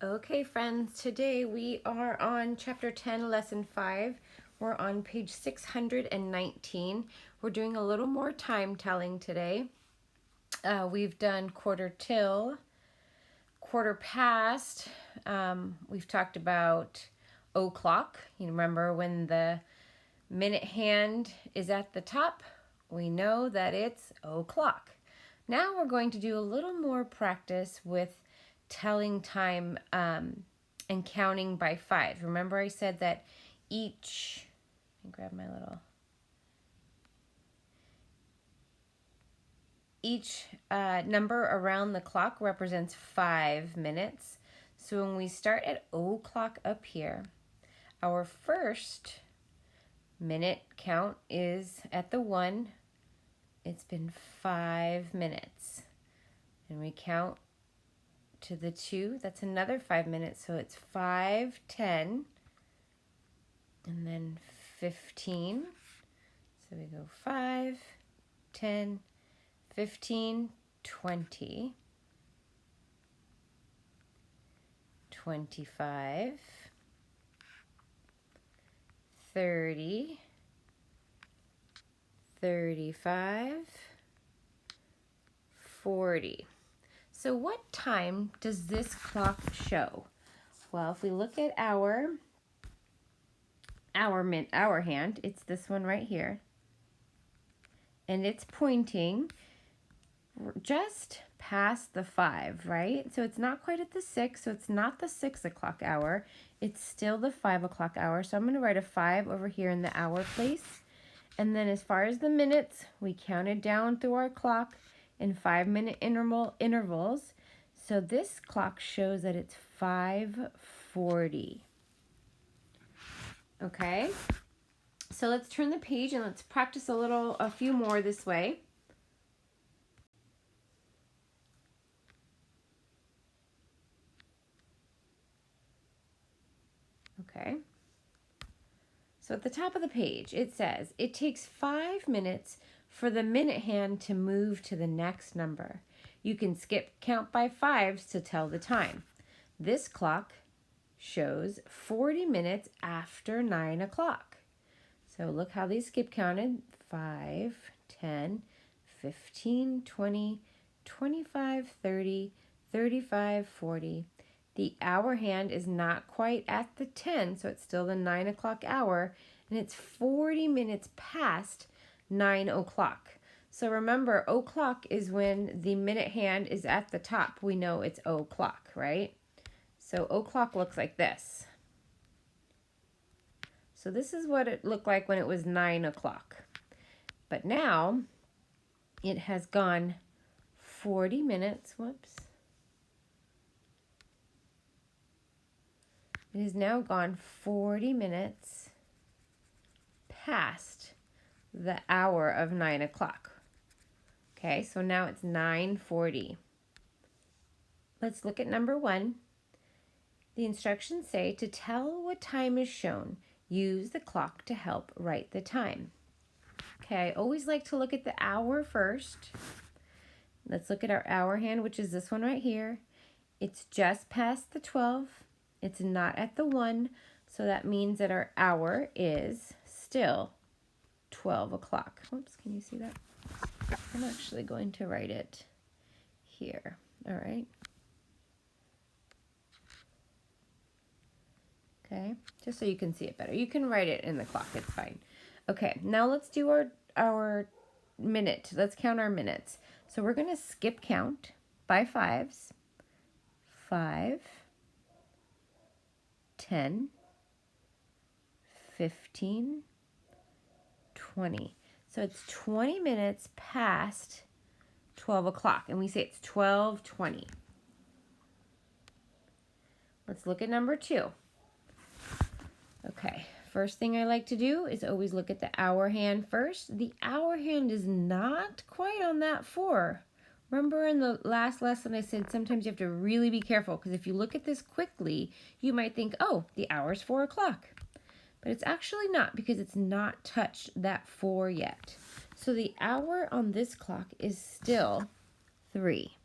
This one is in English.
Okay, friends, today we are on Chapter 10, Lesson 5. We're on page 619. We're doing a little more time telling today. We've done quarter till, quarter past. We've talked about o'clock. You remember when the minute hand is at the top, we know that it's o'clock. Now we're going to do a little more practice with telling time and counting by 5. Remember I said that each, let me grab my little, each number around the clock represents 5 minutes. So when we start at o'clock up here, our first minute count is at the 1. It's been 5 minutes. And we count to the 2, that's another 5 minutes, so it's 5, 10, and then 15. So we go 5, 10, 15, 20, 25, 30, 35, 40. So what time does this clock show? Well, if we look at our hand, it's this one right here. And it's pointing just past the 5, right? So it's not quite at the 6, so it's not the 6 o'clock hour. It's still the 5 o'clock hour. So I'm going to write a 5 over here in the hour place. And then as far as the minutes, we counted down through our clock in 5-minute intervals. So this clock shows that it's 5:40. Okay, so let's turn the page and let's practice a few more this way. Okay, so at the top of the page it says, it takes 5 minutes for the minute hand to move to the next number. You can skip count by 5s to tell the time. This clock shows 40 minutes after 9 o'clock. So look how these skip counted. 5, 10, 15, 20, 25, 30, 35, 40. The hour hand is not quite at the 10, so it's still the 9 o'clock hour, and it's 40 minutes past 9 o'clock. So remember, o'clock is when the minute hand is at the top. We know it's o'clock, right? So o'clock looks like this. So this is what it looked like when it was 9 o'clock. But now it has gone 40 minutes. Whoops. It has now gone 40 minutes past the hour of 9 o'clock. Okay, so now it's 9:40. Let's look at number 1. The instructions say to tell what time is shown, use the clock to help write the time. Okay, I always like to look at the hour first. Let's look at our hour hand, which is this one right here. It's just past the 12. It's not at the 1, so that means that our hour is still 12 o'clock. Whoops, can you see that? I'm actually going to write it here. All right. Okay, just so you can see it better. You can write it in the clock, it's fine. Okay, now let's do our minute. Let's count our minutes. So we're going to skip count by 5s. 5, 10, 15, 20. So it's 20 minutes past 12 o'clock, and we say it's 12:20. Let's look at number 2. Okay, first thing I like to do is always look at the hour hand first. The hour hand is not quite on that 4. Remember in the last lesson I said sometimes you have to really be careful, because if you look at this quickly, you might think, oh, the hour's 4 o'clock. But it's actually not, because it's not touched that 4 yet. So the hour on this clock is still 3.